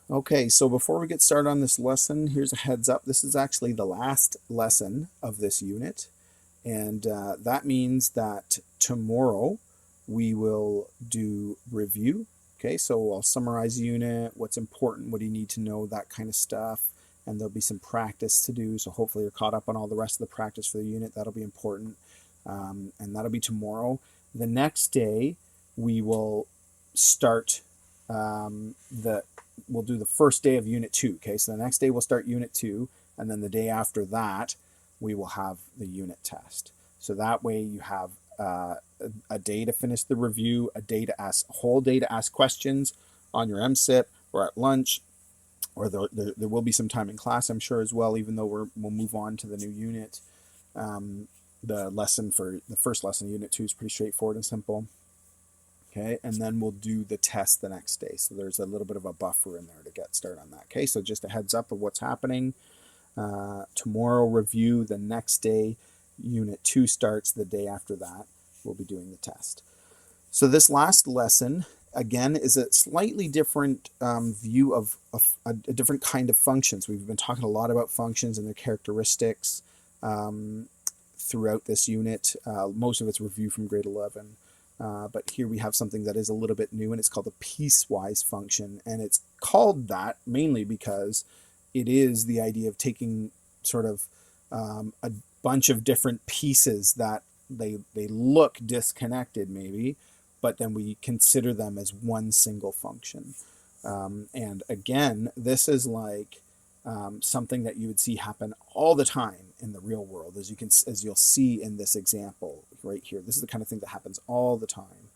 Okay, so before we get started on this lesson, here's a heads up. This is actually the last lesson of this unit, and that means that tomorrow we will do review. Okay, so I'll summarize the unit, what's important, what do you need to know, that kind of stuff, and there'll be some practice to do. So hopefully you're caught up on all the rest of the practice for the unit. That'll be important, and that'll be tomorrow. The next day we will start we'll do the first day of Unit 2. Okay, so the next day we'll start Unit 2, and then the day after that we will have the unit test. So that way you have a day to finish the review, a whole day to ask questions on your MSIP or at lunch, or there will be some time in class, I'm sure, as well, even though we'll move on to the new unit. The first lesson, Unit 2, is pretty straightforward and simple. Okay, and then we'll do the test the next day. So there's a little bit of a buffer in there to get started on that. Okay, so just a heads up of what's happening. Tomorrow review, the next day Unit 2 starts, the day after that we'll be doing the test. So this last lesson, again, is a slightly different view of a different kind of functions. We've been talking a lot about functions and their characteristics throughout this unit. Most of it's review from grade 11. But here we have something that is a little bit new, and it's called a piecewise function. And it's called that mainly because it is the idea of taking sort of a bunch of different pieces that they look disconnected maybe, but then we consider them as one single function. And again, this is like something that you would see happen all the time in the real world, as you'll see in this example right here. This is the kind of thing that happens all the time.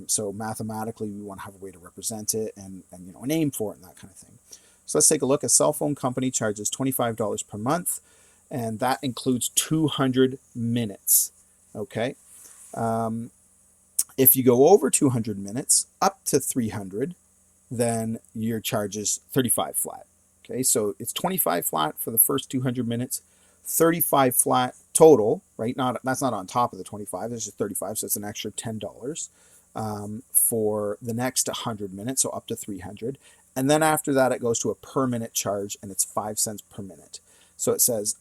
So mathematically, we want to have a way to represent it and a name for it and that kind of thing. So let's take a look. A cell phone company charges $25 per month, and that includes 200 minutes. Okay. If you go over 200 minutes, up to 300, then your charge is 35 flat. Okay, so it's 25 flat for the first 200 minutes, 35 flat total, right? That's not on top of the 25, it's just 35, so it's an extra $10 for the next 100 minutes, so up to 300. And then after that, it goes to a per minute charge, and it's 5 cents per minute. So it says,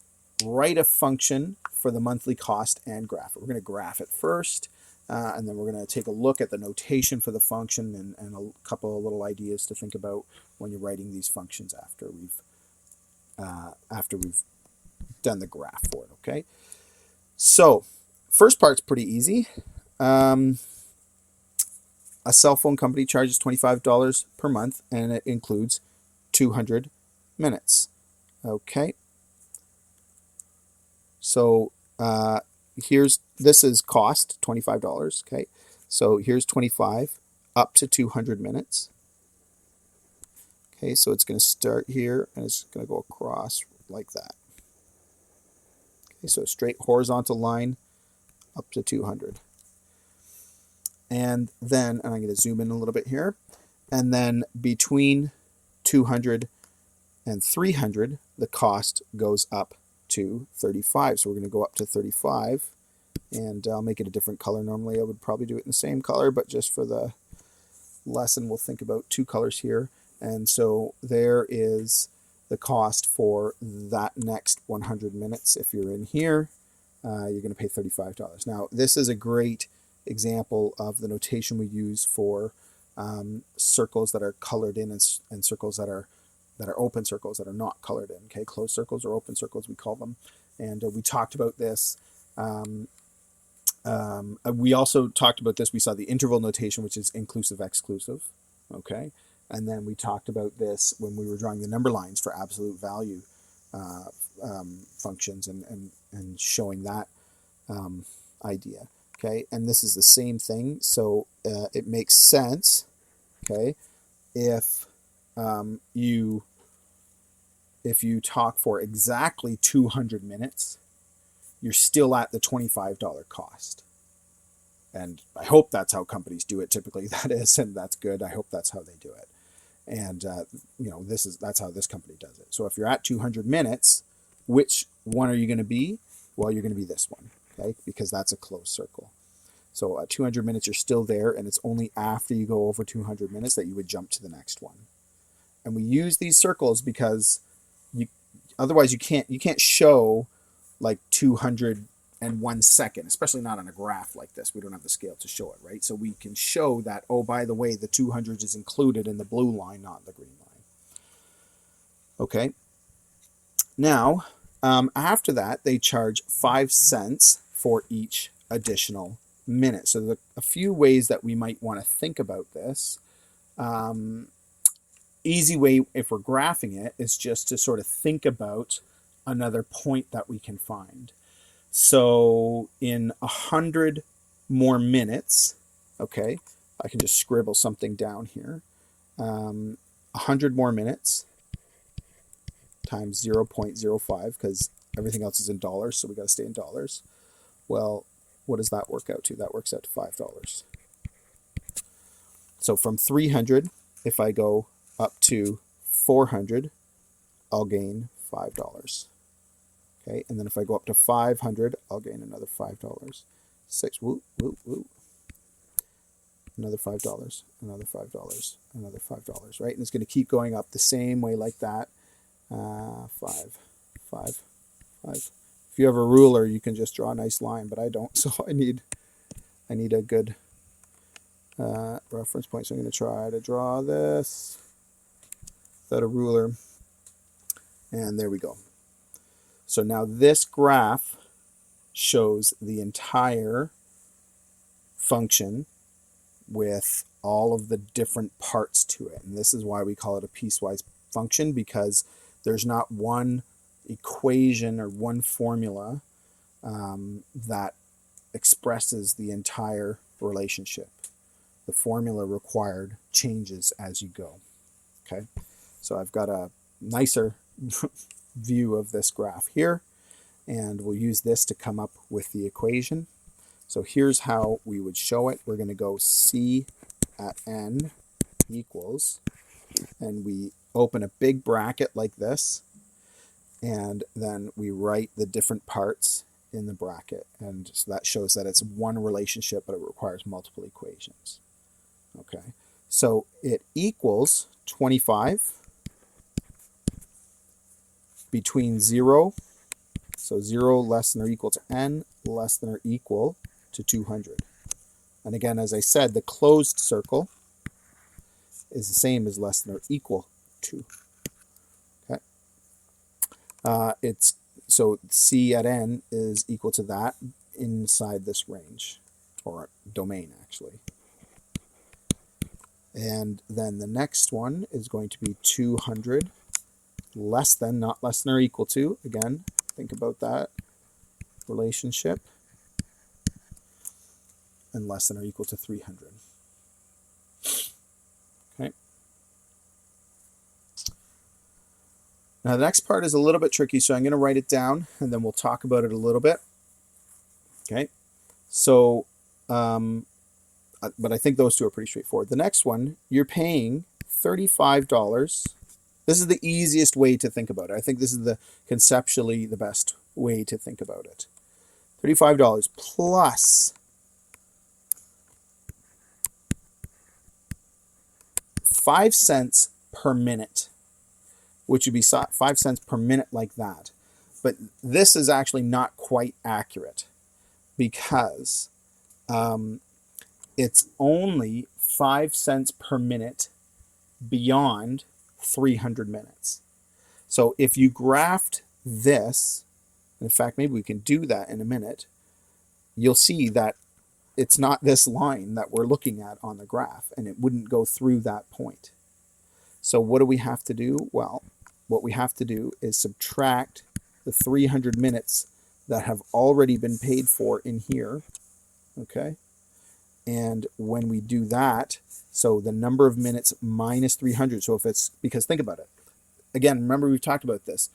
write a function for the monthly cost and graph it. We're going to graph it first, and then we're going to take a look at the notation for the function and a couple of little ideas to think about when you're writing these functions after we've done the graph for it. Okay, so first part's pretty easy. A cell phone company charges $25 per month, and it includes 200 minutes. Okay, so this is cost, $25. Okay, so here's 25 up to 200 minutes. Okay, so it's going to start here and it's going to go across like that. Okay, so a straight horizontal line up to 200. And then, and I'm going to zoom in a little bit here, and then between 200 and 300, the cost goes up to 35. So we're going to go up to 35, and I'll make it a different color. Normally I would probably do it in the same color, but just for the lesson, we'll think about two colors here. And so there is the cost for that next 100 minutes. If you're in here, you're going to pay $35. Now, this is a great example of the notation we use for circles that are colored in and circles that are open circles that are not colored in. Okay, closed circles or open circles, we call them. And we talked about this. We also talked about this. We saw the interval notation, which is inclusive, exclusive. Okay. And then we talked about this when we were drawing the number lines for absolute value functions and showing that idea. Okay, and this is the same thing. So it makes sense. Okay, if you talk for exactly 200 minutes, you're still at the $25 cost. And I hope that's how companies do it. Typically, that is, and that's good. I hope that's how they do it. And that's how this company does it. So if you're at 200 minutes, which one are you going to be? Well, you're going to be this one, okay? Because that's a closed circle. So at 200 minutes, you're still there, and it's only after you go over 200 minutes that you would jump to the next one. And we use these circles because otherwise you can't show like 201 second, especially not on a graph like this. We don't have the scale to show it, right? So we can show that, oh, by the way, the 200 is included in the blue line, not the green line. Okay. Now, after that, they charge 5 cents for each additional minute. So there's a few ways that we might want to think about this. Easy way, if we're graphing it, is just to sort of think about another point that we can find. So in 100 more minutes, okay, I can just scribble something down here. 100 more minutes times 0.05, because everything else is in dollars, so we got to stay in dollars. Well, what does that work out to? That works out to $5. So from 300, if I go up to 400, I'll gain $5. Okay, and then if I go up to 500, I'll gain another $5. Another $5, another $5, another $5, right? And it's going to keep going up the same way like that. 5. If you have a ruler, you can just draw a nice line, but I don't, so I need a good reference point. So I'm going to try to draw this without a ruler, and there we go. So now this graph shows the entire function with all of the different parts to it, and this is why we call it a piecewise function, because there's not one equation or one formula that expresses the entire relationship. The formula required changes as you go. Okay, so I've got a nicer view of this graph here, and we'll use this to come up with the equation. So here's how we would show it. We're going to go C at n equals, and we open a big bracket like this, and then we write the different parts in the bracket, and so that shows that it's one relationship, but it requires multiple equations. Okay, so it equals 25 between 0, so 0 less than or equal to n, less than or equal to 200. And again, as I said, the closed circle is the same as less than or equal to. Okay, so C at n is equal to that inside this range, or domain actually. And then the next one is going to be 200 less than, not less than or equal to. Again, think about that relationship. And less than or equal to 300. Okay. Now the next part is a little bit tricky, so I'm going to write it down and then we'll talk about it a little bit. Okay. So, but I think those two are pretty straightforward. The next one, you're paying $35. This is the easiest way to think about it. I think this is conceptually the best way to think about it. $35 plus 5 cents per minute, which would be 5 cents per minute like that. But this is actually not quite accurate, because it's only 5 cents per minute beyond 300 minutes. So if you graphed this, in fact, maybe we can do that in a minute, you'll see that it's not this line that we're looking at on the graph, and it wouldn't go through that point. So what do we have to do? Well, what we have to do is subtract the 300 minutes that have already been paid for in here, okay? And when we do that, so the number of minutes minus 300, so if it's, because think about it. Again, remember we've talked about this.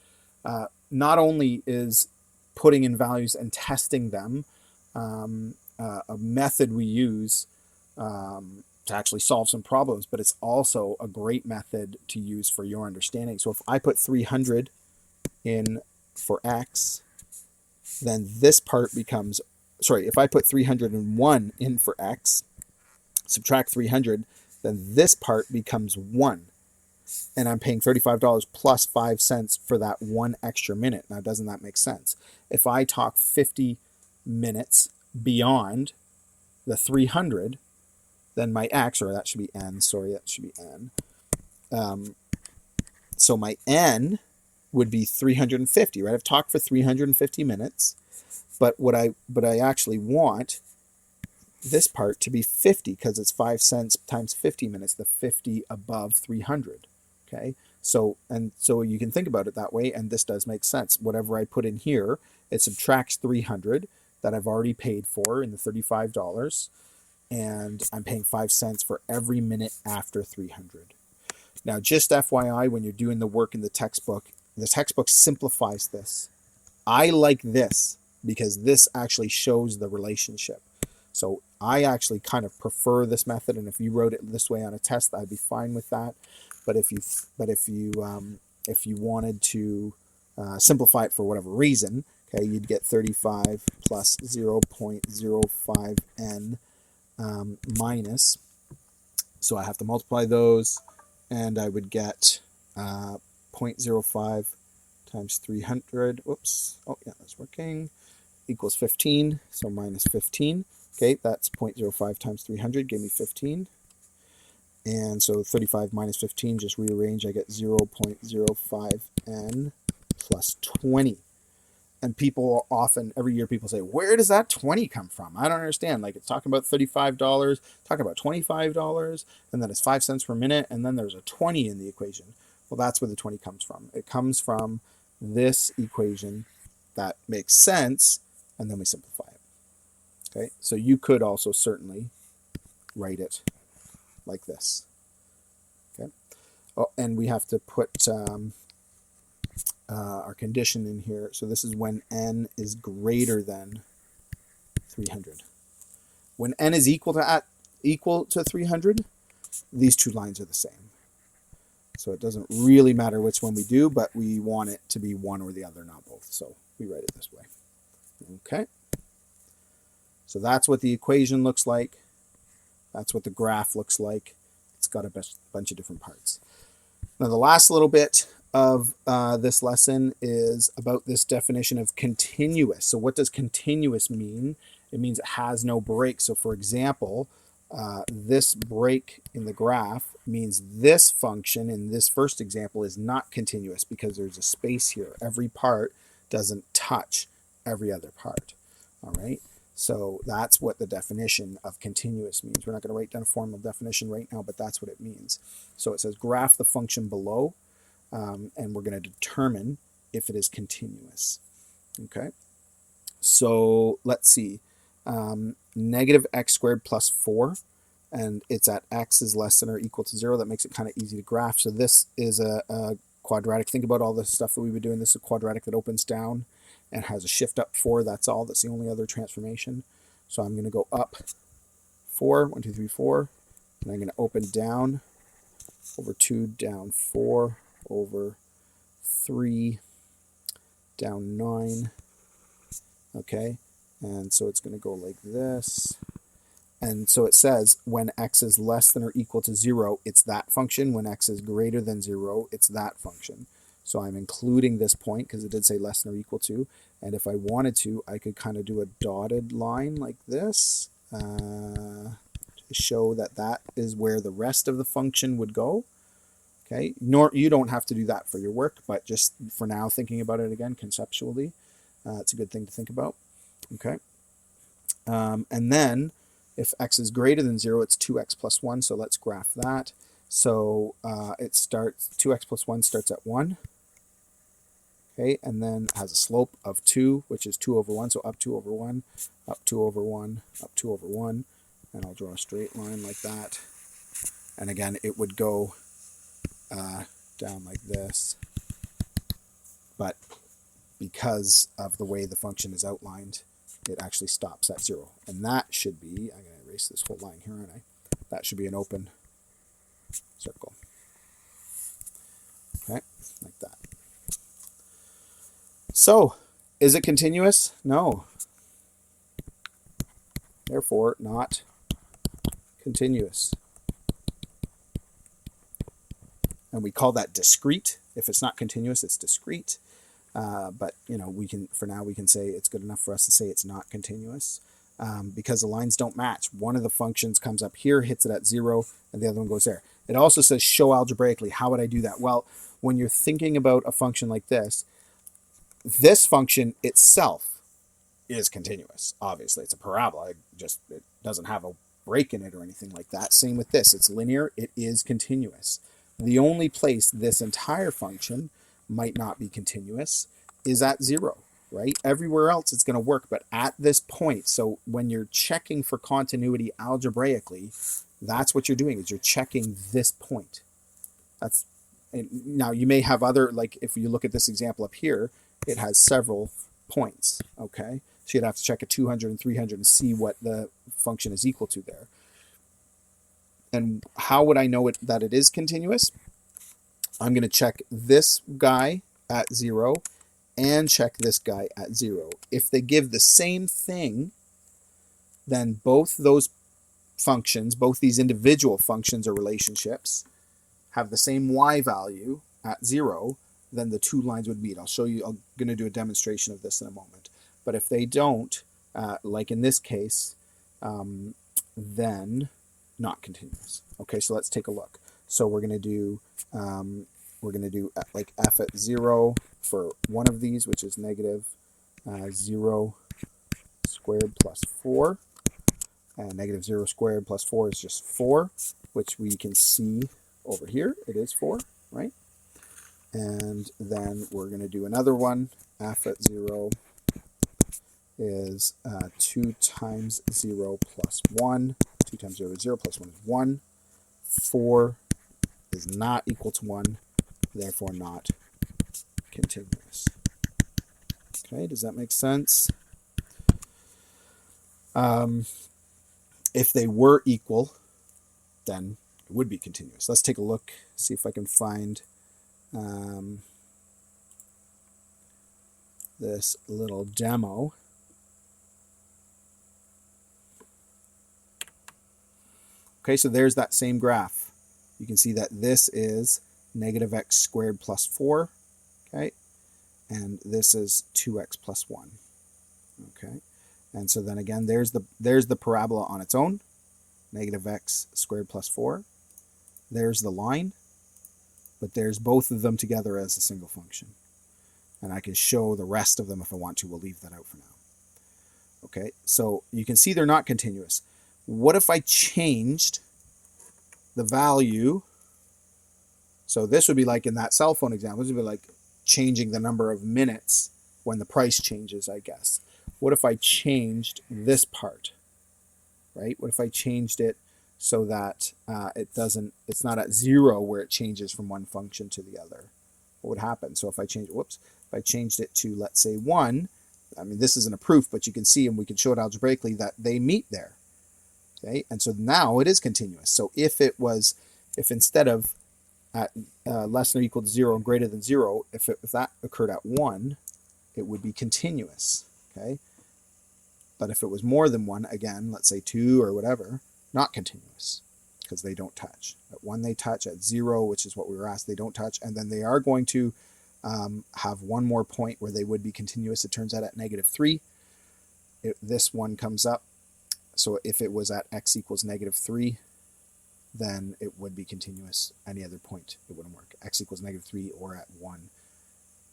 Not only is putting in values and testing them a method we use to actually solve some problems, but it's also a great method to use for your understanding. So if I put 300 in for x, then this part becomes, sorry, if I put 301 in for x, subtract 300, then this part becomes 1. and I'm paying $35 plus 5 cents for that 1 extra minute. Now, doesn't that make sense? If I talk 50 minutes beyond the 300, then my X, or that should be N, sorry, that should be N. So my N would be 350, right? I've talked for 350 minutes, but I actually want this part to be 50 because it's 5 cents times 50 minutes, the 50 above 300, okay? So you can think about it that way, and this does make sense. Whatever I put in here, it subtracts 300 that I've already paid for in the $35, and I'm paying 5 cents for every minute after 300. Now, just FYI, when you're doing the work in the textbook simplifies this. I like this because this actually shows the relationship. So I actually kind of prefer this method, and if you wrote it this way on a test, I'd be fine with that. But if you wanted to simplify it for whatever reason, okay, you'd get 35 plus 0.05 n minus. So I have to multiply those, and I would get 0.05 times 300. Whoops. Oh, yeah, that's working. Equals 15. So minus 15. Okay, that's 0.05 times 300. Gave me 15. And so 35 minus 15, just rearrange. I get 0.05 n plus 20. And people often, every year, people say, where does that 20 come from? I don't understand. Like, it's talking about $35, talking about $25, and then it's 5 cents per minute, and then there's a 20 in the equation. Well, that's where the 20 comes from. It comes from this equation that makes sense, and then we simplify it. Okay, so you could also certainly write it like this. Okay, oh, and we have to put our condition in here. So this is when n is greater than 300. When n is equal to 300, these two lines are the same. So it doesn't really matter which one we do, but we want it to be one or the other, not both. So we write it this way. Okay. So that's what the equation looks like. That's what the graph looks like. It's got a bunch of different parts. Now the last little bit of this lesson is about this definition of continuous. So what does continuous mean? It means it has no break. So for example, this break in the graph means this function in this first example is not continuous because there's a space here. Every part doesn't touch every other part. All right. So that's what the definition of continuous means. We're not going to write down a formal definition right now, but that's what it means. So it says graph the function below, and we're going to determine if it is continuous. Okay. So let's see. Negative x squared plus 4, and it's at x is less than or equal to 0. That makes it kind of easy to graph. So this is a quadratic. Think about all the stuff that we were doing. This is a quadratic that opens down and has a shift up 4. That's all. That's the only other transformation. So I'm going to go up 4, 1, 2, 3, 4, and I'm going to open down over 2, down 4, over 3, down 9. Okay, and so it's going to go like this. And so it says when x is less than or equal to 0, it's that function. When x is greater than 0, it's that function. So I'm including this point because it did say less than or equal to. And if I wanted to, I could kind of do a dotted line like this to show that that is where the rest of the function would go. Okay, you don't have to do that for your work, but just for now, thinking about it again conceptually, it's a good thing to think about. Okay, and then if x is greater than 0, it's 2x plus 1. So let's graph that. So it starts 2x plus 1 starts at 1. Okay, and then has a slope of 2, which is 2 over 1. So up 2 over 1, up 2 over 1, up 2 over 1. And I'll draw a straight line like that. And again, it would go down like this. But because of the way the function is outlined, it actually stops at 0. And that should be, I'm going to erase this whole line here, aren't I? That should be an open circle. Okay, like that. So, is it continuous? No. Therefore, not continuous. and we call that discrete. If it's not continuous, it's discrete. But we can, for now, we can say it's good enough for us to say it's not continuous, because the lines don't match. One of the functions comes up here, hits it at 0, and the other one goes there. It also says show algebraically. How would I do that? Well, when you're thinking about a function like this function itself is continuous. Obviously, it's a parabola. It doesn't have a break in it or anything like that. Same with this. It's linear. It is continuous. The only place this entire function might not be continuous is at 0, right? Everywhere else it's going to work, but at this point, so when you're checking for continuity algebraically, that's what you're doing, is you're checking this point. Now you may have other, like if you look at this example up here, it has several points, okay? So you'd have to check at 200 and 300 and see what the function is equal to there. And how would I know that it is continuous? I'm going to check this guy at 0 and check this guy at 0. If they give the same thing, then both those functions, both these individual functions or relationships, have the same y value at 0, then the two lines would meet. I'll show you, I'm going to do a demonstration of this in a moment. But if they don't, like in this case, then not continuous. Okay, so let's take a look. So we're going to do like f at 0 for one of these, which is negative 0 squared plus 4. And negative 0 squared plus 4 is just 4, which we can see over here. It is 4, right? And then we're going to do another one. F at 0 is 2 times 0 plus 1. 2 times 0 is 0 plus 1 is 1. 4 is not equal to 1, therefore not continuous. Okay, does that make sense? If they were equal, then it would be continuous. Let's take a look, see if I can find this little demo. Okay, so there's that same graph. You can see that this is negative x squared plus 4, okay, and this is 2x plus 1, okay. And so then again, there's the parabola on its own, negative x squared plus 4. There's the line, but there's both of them together as a single function. And I can show the rest of them if I want to. We'll leave that out for now. Okay, so you can see they're not continuous. What if I changed the value? So this would be like in that cell phone example, this would be like changing the number of minutes when the price changes, I guess. What if I changed this part, right? What if I changed it so that it's not at 0 where it changes from one function to the other? What would happen? So if I changed it to, let's say, 1, I mean, this isn't a proof, but you can see, and we can show it algebraically, that they meet there. Okay, and so now it is continuous. So if instead of at less than or equal to 0 and greater than 0, if that occurred at 1, it would be continuous. Okay, but if it was more than 1, again, let's say 2 or whatever, not continuous, because they don't touch. At 1 they touch, at 0, which is what we were asked, they don't touch, and then they are going to have one more point where they would be continuous. It turns out at negative 3, this one comes up. So if it was at x equals negative 3, then it would be continuous. Any other point, it wouldn't work. X equals negative 3 or at 1,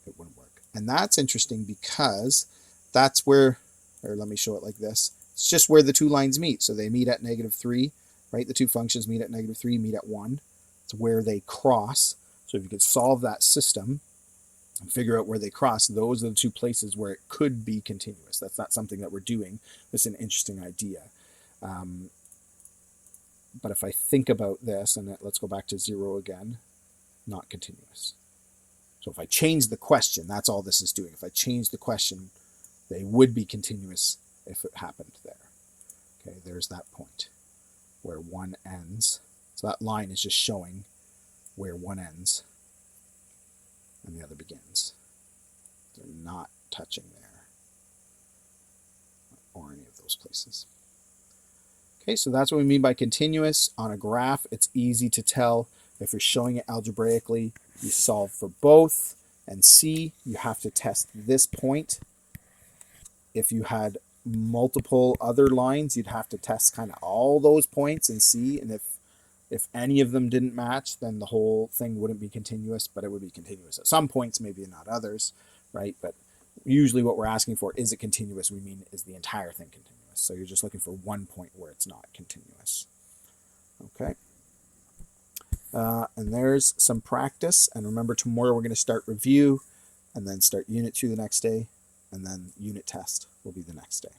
it wouldn't work. And that's interesting because that's where, or let me show it like this. It's just where the two lines meet. So they meet at negative 3, right? The two functions meet at negative 3, meet at 1. It's where they cross. So if you could solve that system and figure out where they cross, those are the two places where it could be continuous. That's not something that we're doing. It's an interesting idea. But if I think about this, and let's go back to 0 again, not continuous. So if I change the question, that's all this is doing. If I change the question, they would be continuous if it happened there. Okay, there's that point where 1 ends. So that line is just showing where 1 ends and the other begins. They're not touching there or any of those places. Okay, so that's what we mean by continuous. On a graph, it's easy to tell If you're showing it algebraically, you solve for both. And C, you have to test this point. If you had multiple other lines, you'd have to test kind of all those points and see. And if any of them didn't match, then the whole thing wouldn't be continuous, but it would be continuous at some points, maybe not others, right? But usually what we're asking for, is it continuous? We mean, is the entire thing continuous? So you're just looking for one point where it's not continuous. Okay. And there's some practice. And remember, tomorrow we're going to start review and then start unit 2 the next day, and then unit test will be the next day.